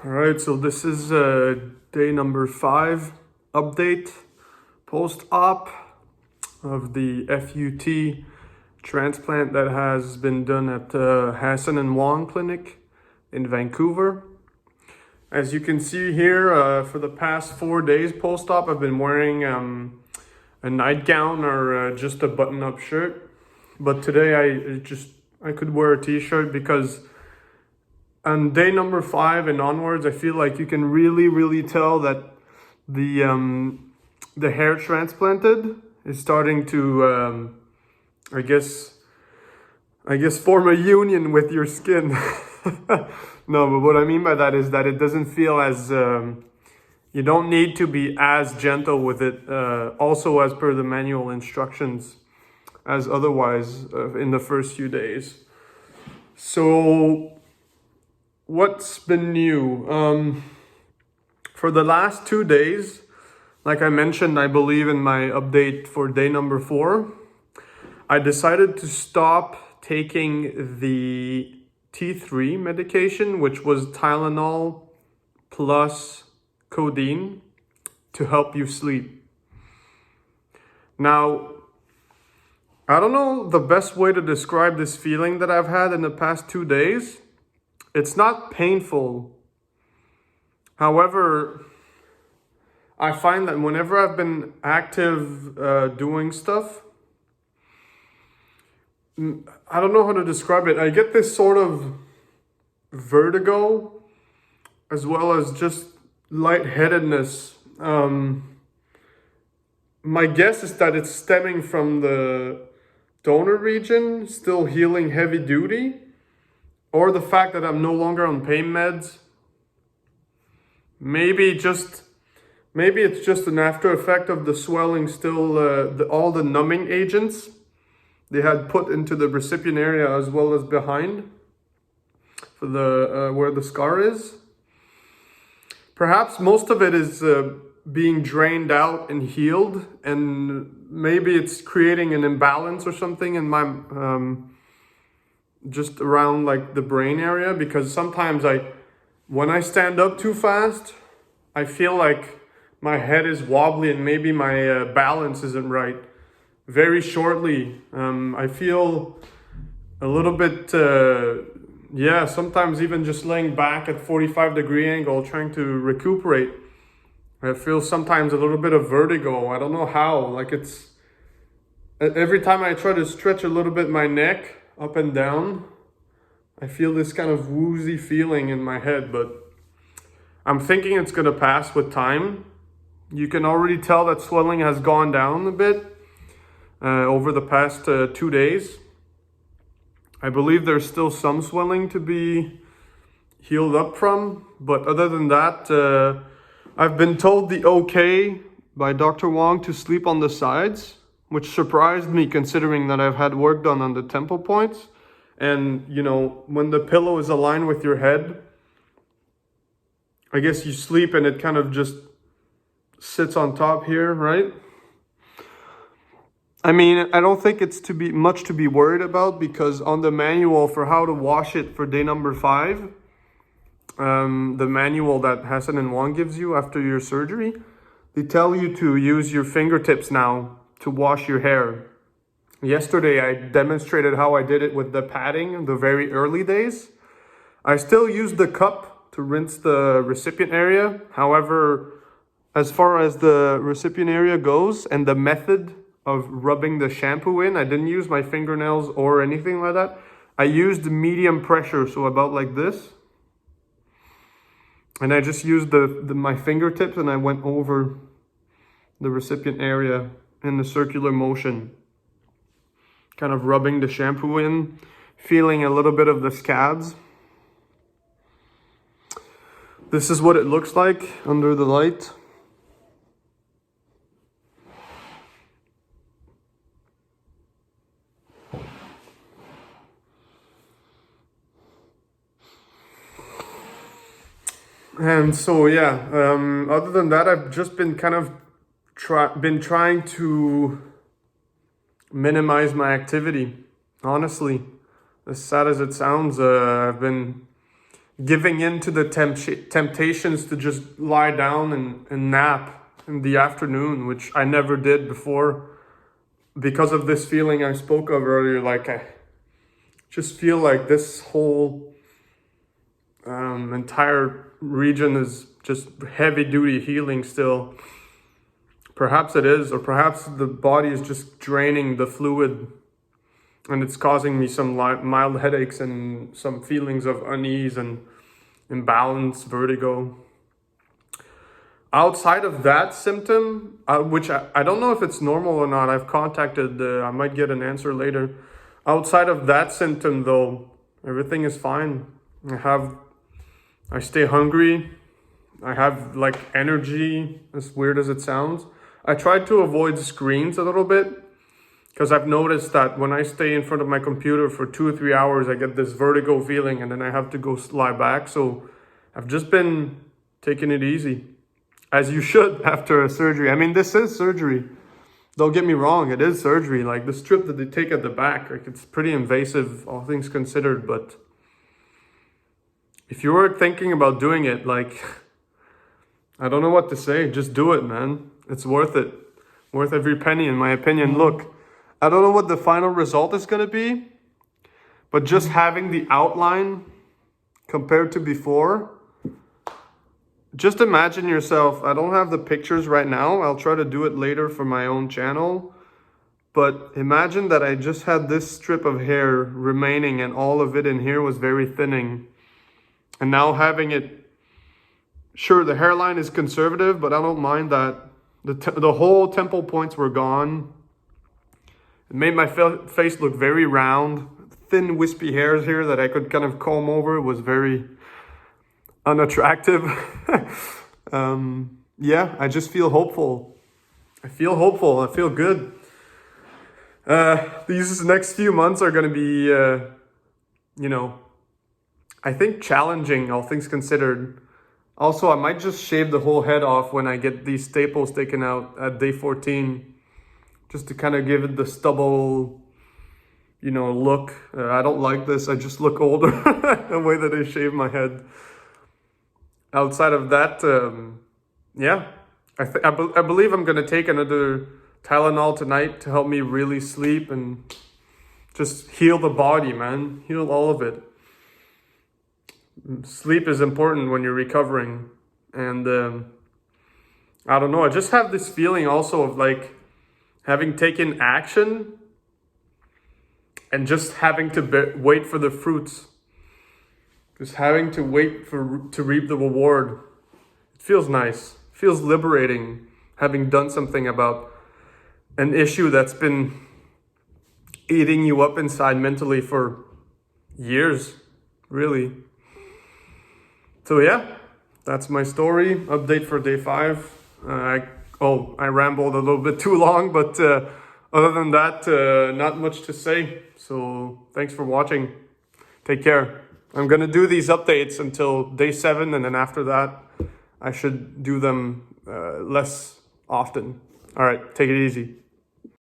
All right, so this is day number 5 update post-op of the FUT transplant that has been done at Hasson and Wong clinic in Vancouver. As you can see here, for the past 4 days post-op, I've been wearing a nightgown or just a button-up shirt. But today I could wear a t-shirt because on day number 5 and onwards, I feel like you can really tell that the hair transplanted is starting to I guess form a union with your skin. No, but what I mean by that is that it doesn't feel as you don't need to be as gentle with it, also as per the manual instructions, as otherwise in the first few days. So what's been new? For the last 2 days, like I mentioned, I believe in my update for day number 4, I decided to stop taking the T3 medication, which was Tylenol plus codeine to help you sleep. Now, I don't know the best way to describe this feeling that I've had in the past 2 days. It's not painful. However, I find that whenever I've been active doing stuff, I don't know how to describe it. I get this sort of vertigo as well as just lightheadedness. My guess is that it's stemming from the donor region still healing heavy duty, or the fact that I'm no longer on pain meds. Maybe it's just an after effect of the swelling still, all the numbing agents they had put into the recipient area as well as behind for the where the scar is. Perhaps most of it is being drained out and healed, and maybe it's creating an imbalance or something in my just around like the brain area, because sometimes when I stand up too fast, I feel like my head is wobbly and maybe my balance isn't right. Very shortly, I feel a little bit, sometimes even just laying back at 45-degree angle, trying to recuperate. I feel sometimes a little bit of vertigo. I don't know how, like it's, every time I try to stretch a little bit my neck up and down, I feel this kind of woozy feeling in my head, but I'm thinking it's gonna pass with time. You can already tell that swelling has gone down a bit over the past 2 days. I believe there's still some swelling to be healed up from, but other than that, I've been told the okay by Dr. Wong to sleep on the sides, which surprised me considering that I've had work done on the temple points. And, you know, when the pillow is aligned with your head, I guess you sleep and it kind of just sits on top here, right? I mean, I don't think it's much to be worried about, because on the manual for how to wash it for day number 5, the manual that Hasson and Wong gives you after your surgery, they tell you to use your fingertips now to wash your hair. Yesterday, I demonstrated how I did it with the padding in the very early days. I still use the cup to rinse the recipient area. However, as far as the recipient area goes and the method of rubbing the shampoo in, I didn't use my fingernails or anything like that. I used medium pressure, so about like this. And I just used my fingertips and I went over the recipient area in the circular motion, kind of rubbing the shampoo in, feeling a little bit of the scabs. This is what it looks like under the light. And so, other than that, I've just been kind of trying to minimize my activity. Honestly, as sad as it sounds, I've been giving in to the temptations to just lie down and nap in the afternoon, which I never did before because of this feeling I spoke of earlier. Like I just feel like this whole entire region is just heavy duty healing still. Perhaps it is, or perhaps the body is just draining the fluid and it's causing me some mild headaches and some feelings of unease and imbalance, vertigo. Outside of that symptom, which I don't know if it's normal or not, I've contacted, I might get an answer later. Outside of that symptom though, everything is fine. I stay hungry. I have like energy, as weird as it sounds. I try to avoid screens a little bit because I've noticed that when I stay in front of my computer for 2 or 3 hours, I get this vertigo feeling and then I have to go lie back. So I've just been taking it easy, as you should after a surgery. I mean, this is surgery. Don't get me wrong, it is surgery. Like the strip that they take at the back, like it's pretty invasive, all things considered. But if you were thinking about doing it, like, I don't know what to say. Just do it, man. It's worth it. Worth every penny, in my opinion. Look, I don't know what the final result is going to be, but just having the outline compared to before, just imagine yourself. I don't have the pictures right now. I'll try to do it later for my own channel. But imagine that I just had this strip of hair remaining and all of it in here was very thinning. And now having it, sure, the hairline is conservative, but I don't mind that. The whole temple points were gone. It made my face look very round. Thin, wispy hairs here that I could kind of comb over. It was very unattractive. Yeah, I just feel hopeful. I feel hopeful. I feel good. These next few months are going to be, I think challenging, all things considered. Also, I might just shave the whole head off when I get these staples taken out at day 14. Just to kind of give it the stubble, look. I don't like this. I just look older the way that I shave my head. Outside of that, yeah. I believe I'm going to take another Tylenol tonight to help me really sleep and just heal the body, man. Heal all of it. Sleep is important when you're recovering. And I don't know. I just have this feeling also of like having taken action and just having to wait for the fruits. Just having to wait to reap the reward. It feels nice. It feels liberating having done something about an issue that's been eating you up inside mentally for years, really. So yeah, that's my story. Update for day 5. I rambled a little bit too long, but other than that, not much to say. So thanks for watching. Take care. I'm going to do these updates until day 7, and then after that, I should do them less often. All right, take it easy.